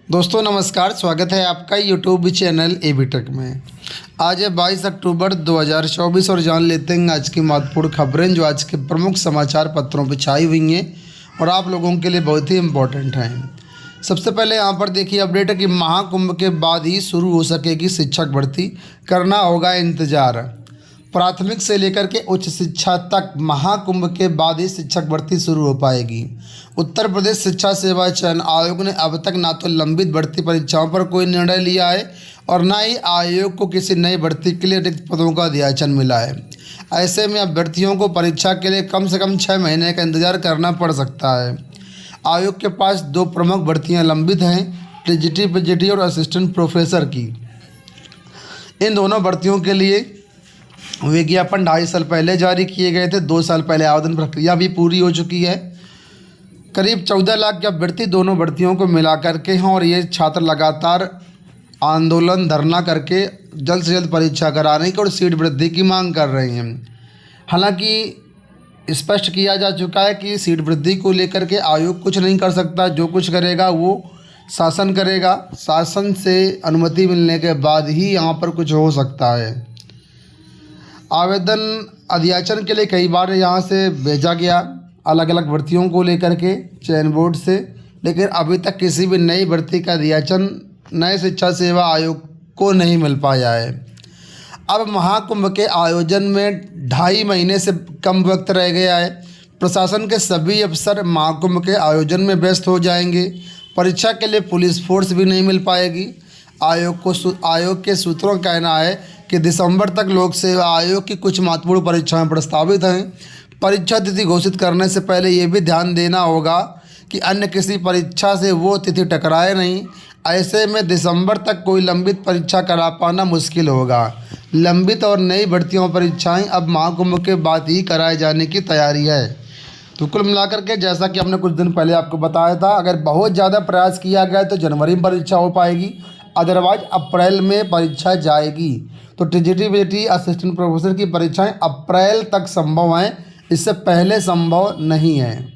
दोस्तों नमस्कार, स्वागत है आपका यूट्यूब चैनल एबी टेक में। आज है 22 अक्टूबर 2024 और जान लेते हैं आज की महत्वपूर्ण खबरें जो आज के प्रमुख समाचार पत्रों पर छाई हुई हैं और आप लोगों के लिए बहुत ही इम्पोर्टेंट हैं। सबसे पहले यहाँ पर देखिए अपडेट है कि महाकुंभ के बाद ही शुरू हो सकेगी शिक्षक भर्ती, करना होगा इंतजार। प्राथमिक से लेकर के उच्च शिक्षा तक महाकुंभ के बाद ही शिक्षक भर्ती शुरू हो पाएगी। उत्तर प्रदेश शिक्षा सेवा चयन आयोग ने अब तक ना तो लंबित भर्ती परीक्षाओं पर कोई निर्णय लिया है और ना ही आयोग को किसी नई भर्ती के लिए रिक्त पदों का अध्याचन मिला है। ऐसे में अभ्यर्थियों को परीक्षा के लिए कम से कम 6 महीने का इंतजार करना पड़ सकता है। आयोग के पास 2 प्रमुख भर्तियां लंबित हैं, टीजीटी पीजीटी और असिस्टेंट प्रोफेसर की। इन दोनों भर्तियों के लिए विज्ञापन 2.5 साल पहले जारी किए गए थे। 2 साल पहले आवेदन प्रक्रिया भी पूरी हो चुकी है। करीब 14 लाख के अभ्यर्थी दोनों भर्तियों को मिला करके हैं और ये छात्र लगातार आंदोलन धरना करके जल्द से जल्द परीक्षा कराने की और सीट वृद्धि की मांग कर रहे हैं। हालांकि स्पष्ट किया जा चुका है कि सीट वृद्धि को लेकर के आयोग कुछ नहीं कर सकता, जो कुछ करेगा वो शासन करेगा। शासन से अनुमति मिलने के बाद ही यहाँ पर कुछ हो सकता है। आवेदन अध्याचन के लिए कई बार यहाँ से भेजा गया अलग अलग भर्तियों को लेकर के चयन बोर्ड से, लेकिन अभी तक किसी भी नई भर्ती का अध्याचन नए शिक्षा सेवा आयोग को नहीं मिल पाया है। अब महाकुंभ के आयोजन में 2.5 महीने से कम वक्त रह गया है। प्रशासन के सभी अफसर महाकुंभ के आयोजन में व्यस्त हो जाएंगे। परीक्षा के लिए पुलिस फोर्स भी नहीं मिल पाएगी। आयोग के सूत्रों का कहना है कि दिसंबर तक लोक सेवा आयोग की कुछ महत्वपूर्ण परीक्षाएं प्रस्तावित हैं। परीक्षा तिथि घोषित करने से पहले ये भी ध्यान देना होगा कि अन्य किसी परीक्षा से वो तिथि टकराए नहीं। ऐसे में दिसंबर तक कोई लंबित परीक्षा करा पाना मुश्किल होगा। लंबित और नई भर्तियों परीक्षाएं अब महाकुंभ के बाद ही कराए जाने की तैयारी है। तो कुल मिलाकर के जैसा कि हमने कुछ दिन पहले आपको बताया था, अगर बहुत ज़्यादा प्रयास किया गया तो जनवरी में परीक्षा हो पाएगी, अदरवाइज अप्रैल में परीक्षा जाएगी। तो टीजीटी पीजीटी असिस्टेंट प्रोफेसर की परीक्षाएं अप्रैल तक संभव हैं, इससे पहले संभव नहीं है।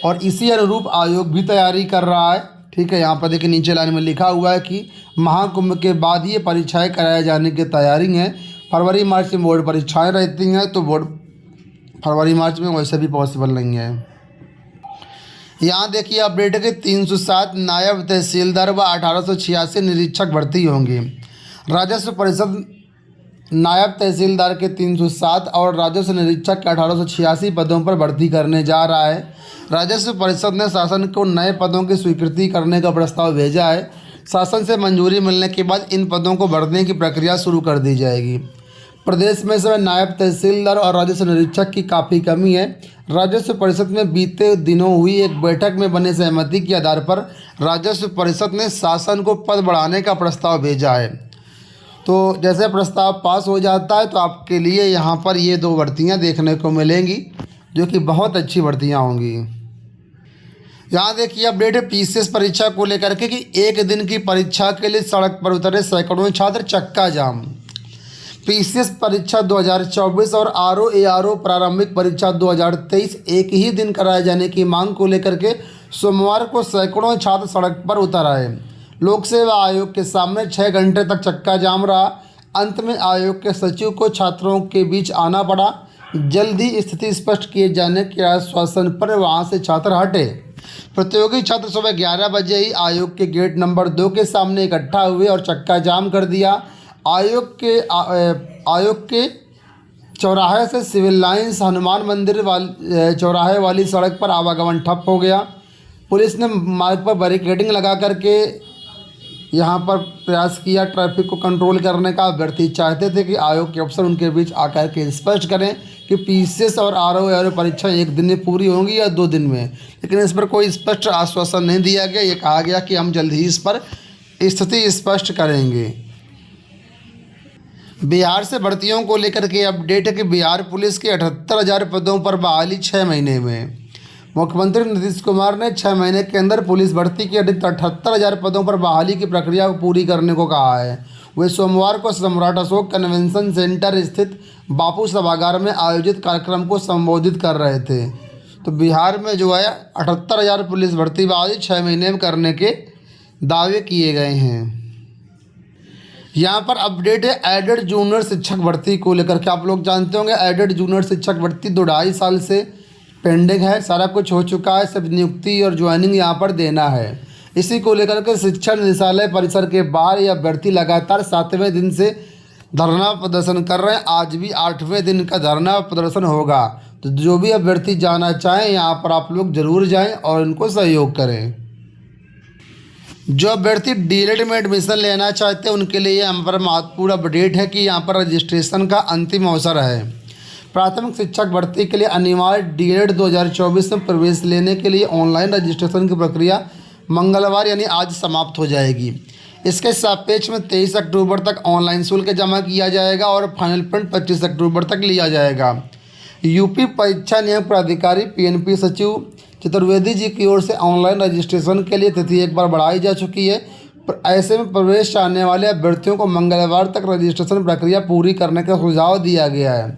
और इसी अनुरूप आयोग भी तैयारी कर रहा है। ठीक है, यहाँ पर देखिए नीचे लाइन में लिखा हुआ है कि महाकुंभ के बाद ये परीक्षाएं कराए जाने की तैयारी है। फरवरी मार्च में बोर्ड परीक्षाएं रहती हैं, तो बोर्ड फरवरी मार्च में वैसे भी पॉसिबल नहीं है। यहाँ देखिए अपडेट है कि 307 नायब तहसीलदार व 1886 निरीक्षक भर्ती होंगे। राजस्व परिषद नायब तहसीलदार के 307 और राजस्व निरीक्षक के 1886 पदों पर भर्ती करने जा रहा है। राजस्व परिषद ने शासन को नए पदों की स्वीकृति करने का प्रस्ताव भेजा है। शासन से मंजूरी मिलने के बाद इन पदों को भरने की प्रक्रिया शुरू कर दी जाएगी। प्रदेश में समय नायब तहसीलदार और राजस्व निरीक्षक की काफ़ी कमी है। राजस्व परिषद में बीते दिनों हुई एक बैठक में बने सहमति के आधार पर राजस्व परिषद ने शासन को पद बढ़ाने का प्रस्ताव भेजा है। तो जैसे प्रस्ताव पास हो जाता है तो आपके लिए यहाँ पर ये 2 भर्तियाँ देखने को मिलेंगी, जो कि बहुत अच्छी भर्तियाँ होंगी। यहाँ देखिए अपडेट है पीसीएस परीक्षा को लेकर के कि एक दिन की परीक्षा के लिए सड़क पर उतरे सैकड़ों छात्र, चक्का जाम। पीसीएस परीक्षा 2024 और आरओ प्रारंभिक परीक्षा 2023 एक ही दिन कराए जाने की मांग को लेकर के सोमवार को सैकड़ों छात्र सड़क पर उतर आए। लोक सेवा आयोग के सामने 6 घंटे तक चक्का जाम रहा। अंत में आयोग के सचिव को छात्रों के बीच आना पड़ा। जल्द ही स्थिति स्पष्ट किए जाने के आश्वासन पर वहां से छात्र हटे। प्रतियोगी छात्र सुबह 11 बजे ही आयोग के गेट नंबर 2 के सामने इकट्ठा हुए और चक्का जाम कर दिया। आयोग के चौराहे से सिविल लाइन्स हनुमान मंदिर चौराहे वाली सड़क पर आवागमन ठप हो गया। पुलिस ने मार्ग पर बैरिकेडिंग लगा करके यहाँ पर प्रयास किया ट्रैफिक को कंट्रोल करने का। अभ्यर्थी चाहते थे कि आयोग के अफसर उनके बीच आकर के स्पष्ट करें कि पीसीएस और आरओ परीक्षा एक दिन में पूरी होंगी या 2 दिन में, लेकिन इस पर कोई स्पष्ट आश्वासन नहीं दिया गया। ये कहा गया कि हम जल्द ही इस पर स्थिति स्पष्ट करेंगे। बिहार से भर्तियों को लेकर के अपडेट है कि बिहार पुलिस के 78,000 पदों पर बहाली 6 महीने में। मुख्यमंत्री नीतीश कुमार ने 6 महीने के अंदर पुलिस भर्ती के अधिक 78,000 पदों पर बहाली की प्रक्रिया को पूरी करने को कहा है। वे सोमवार को सम्राट अशोक कन्वेंशन सेंटर स्थित बापू सभागार में आयोजित कार्यक्रम को संबोधित कर रहे थे। तो बिहार में जो है 78,000 पुलिस भर्ती बहाली 6 महीने में करने के दावे किए गए हैं। यहाँ पर अपडेट है एडेड जूनियर शिक्षक भर्ती को लेकर के। आप लोग जानते होंगे एडेड जूनियर शिक्षक भर्ती 2-2.5 साल से पेंडिंग है, सारा कुछ हो चुका है, सिर्फ नियुक्ति और ज्वाइनिंग यहाँ पर देना है। इसी को लेकर के शिक्षा निदेशालय परिसर के बाहर यह अभ्यर्थी लगातार 7वें दिन से धरना प्रदर्शन कर रहे हैं। आज भी 8वें दिन का धरना प्रदर्शन होगा। तो जो भी अभ्यर्थी जाना चाहें यहाँ पर आप लोग ज़रूर जाएं और इनको सहयोग करें। जो अभ्यर्थी डीएलएड में एडमिशन लेना चाहते हैं उनके लिए यहाँ पर महत्वपूर्ण अपडेट है कि यहाँ पर रजिस्ट्रेशन का अंतिम अवसर है। प्राथमिक शिक्षक भर्ती के लिए अनिवार्य डीएलएड 2024 में प्रवेश लेने के लिए ऑनलाइन रजिस्ट्रेशन की प्रक्रिया मंगलवार यानी आज समाप्त हो जाएगी। इसके सापेक्ष में 23 अक्टूबर तक ऑनलाइन शुल्क जमा किया जाएगा और फाइनल प्रिंट 25 अक्टूबर तक लिया जाएगा। यूपी परीक्षा नियम प्राधिकारी पीएनपी सचिव चतुर्वेदी जी की ओर से ऑनलाइन रजिस्ट्रेशन के लिए तिथि एक बार बढ़ाई जा चुकी है। ऐसे में प्रवेश चाहने वाले अभ्यर्थियों को मंगलवार तक रजिस्ट्रेशन प्रक्रिया पूरी करने का सुझाव दिया गया है।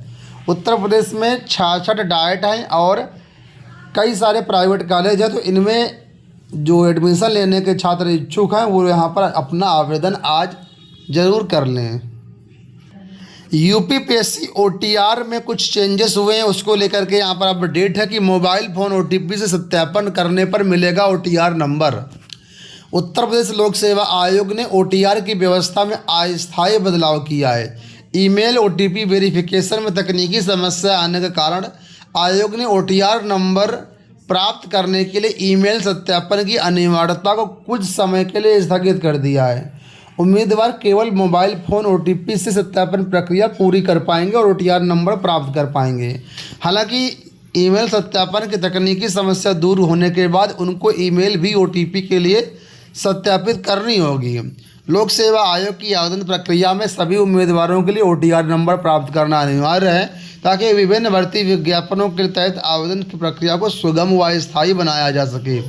उत्तर प्रदेश में 66 डाइट हैं और कई सारे प्राइवेट कॉलेज हैं, तो इनमें जो एडमिशन लेने के छात्र इच्छुक हैं वो यहाँ पर अपना आवेदन आज ज़रूर कर लें। यूपीपीएससी ओटीआर में कुछ चेंजेस हुए हैं, उसको लेकर के यहाँ पर अपडेट है कि मोबाइल फ़ोन ओटीपी से सत्यापन करने पर मिलेगा ओटीआर नंबर। उत्तर प्रदेश लोक सेवा आयोग ने ओटीआर की व्यवस्था में अस्थायी बदलाव किया है। ईमेल ओटीपी वेरिफिकेशन में तकनीकी समस्या आने के कारण आयोग ने ओटीआर नंबर प्राप्त करने के लिए ईमेल सत्यापन की अनिवार्यता को कुछ समय के लिए स्थगित कर दिया है। उम्मीदवार केवल मोबाइल फ़ोन ओटीपी से सत्यापन प्रक्रिया पूरी कर पाएंगे और ओटीआर नंबर प्राप्त कर पाएंगे। हालांकि ईमेल सत्यापन की तकनीकी समस्या दूर होने के बाद उनको ईमेल भी ओटीपी के लिए सत्यापित करनी होगी। लोक सेवा आयोग की आवेदन प्रक्रिया में सभी उम्मीदवारों के लिए ओटीआर नंबर प्राप्त करना अनिवार्य है ताकि विभिन्न भर्ती विज्ञापनों के तहत आवेदन की प्रक्रिया को सुगम व स्थायी बनाया जा सके।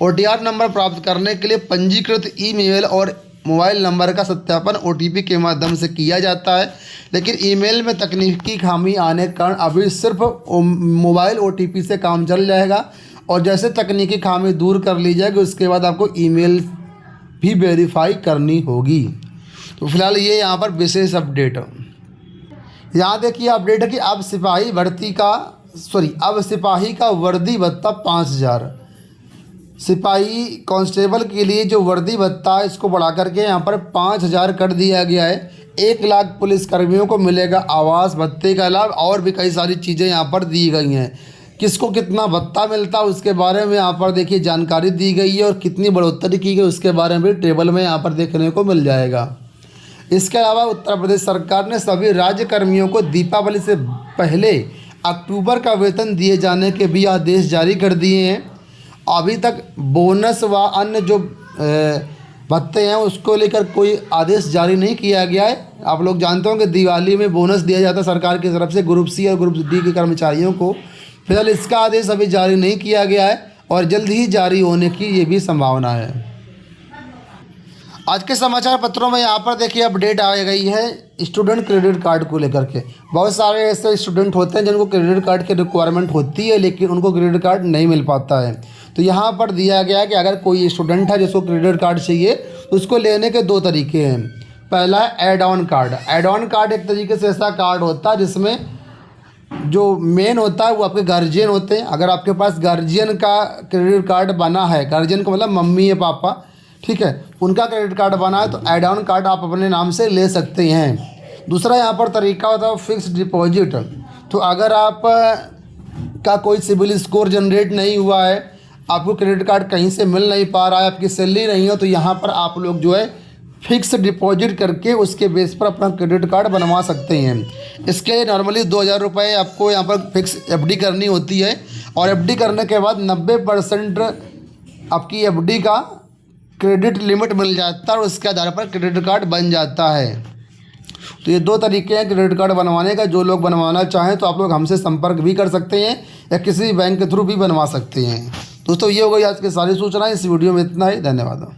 ओटीआर नंबर प्राप्त करने के लिए पंजीकृत ईमेल और मोबाइल नंबर का सत्यापन ओटीपी के माध्यम से किया जाता है, लेकिन ईमेल में तकनीकी खामी आने के कारण अभी सिर्फ मोबाइल ओटीपी से काम चल जाएगा और जैसे तकनीकी खामी दूर कर ली जाएगी उसके बाद आपको ईमेल भी वेरीफाई करनी होगी। तो फिलहाल ये यहाँ पर विशेष अपडेट है। यहाँ देखिए अपडेट है कि अब सिपाही का वर्दी भत्ता 5,000। सिपाही कांस्टेबल के लिए जो वर्दी भत्ता है इसको बढ़ा करके यहाँ पर 5,000 कर दिया गया है। 1 लाख पुलिसकर्मियों को मिलेगा आवास भत्ते का लाभ और भी कई सारी चीज़ें यहाँ पर दी गई हैं। किसको कितना भत्ता मिलता है उसके बारे में यहाँ पर देखिए जानकारी दी गई है और कितनी बढ़ोतरी की गई उसके बारे में भी टेबल में यहाँ पर देखने को मिल जाएगा। इसके अलावा उत्तर प्रदेश सरकार ने सभी राज्य कर्मियों को दीपावली से पहले अक्टूबर का वेतन दिए जाने के भी आदेश जारी कर दिए हैं। अभी तक बोनस व अन्य जो भत्ते हैं उसको लेकर कोई आदेश जारी नहीं किया गया है। आप लोग जानते होंगे दिवाली में बोनस दिया जाता है सरकार की तरफ से ग्रुप सी और ग्रुप डी के कर्मचारियों को। फिलहाल इसका आदेश अभी जारी नहीं किया गया है और जल्द ही जारी होने की ये भी संभावना है। आज के समाचार पत्रों में यहाँ पर देखिए अपडेट आ गई है स्टूडेंट क्रेडिट कार्ड को लेकर के। बहुत सारे ऐसे स्टूडेंट होते हैं जिनको क्रेडिट कार्ड की रिक्वायरमेंट होती है लेकिन उनको क्रेडिट कार्ड नहीं मिल पाता है। तो यहाँ पर दिया गया है कि अगर कोई स्टूडेंट है जिसको क्रेडिट कार्ड चाहिए तो उसको लेने के 2 तरीके हैं। पहला है add on card. Add on card एक तरीके से ऐसा कार्ड होता है जिसमें जो मेन होता है वो आपके गार्जियन होते हैं। अगर आपके पास गार्जियन का क्रेडिट कार्ड बना है, गार्जियन का मतलब मम्मी या पापा, ठीक है, उनका क्रेडिट कार्ड बना है तो एड ऑन कार्ड आप अपने नाम से ले सकते हैं। दूसरा यहाँ पर तरीका होता है फिक्स डिपॉजिट। तो अगर आप का कोई सिबिल स्कोर जनरेट नहीं हुआ है, आपको क्रेडिट कार्ड कहीं से मिल नहीं पा रहा है, आपकी सैलरी नहीं हो, तो यहाँ पर आप लोग जो है फिक्स डिपॉजिट करके उसके बेस पर अपना क्रेडिट कार्ड बनवा सकते हैं। इसके लिए नॉर्मली 2,000 रुपये आपको यहाँ पर फिक्स एफडी करनी होती है और एफडी करने के बाद 90% आपकी एफडी का क्रेडिट लिमिट मिल जाता है और उसके आधार पर क्रेडिट कार्ड बन जाता है। तो ये 2 तरीके हैं क्रेडिट कार्ड बनवाने का। जो लोग बनवाना चाहें तो आप लोग हमसे संपर्क भी कर सकते हैं या किसी बैंक के थ्रू भी बनवा सकते हैं। दोस्तों ये हो गई आज की सारी सूचनाएं। इस वीडियो में इतना ही। धन्यवाद।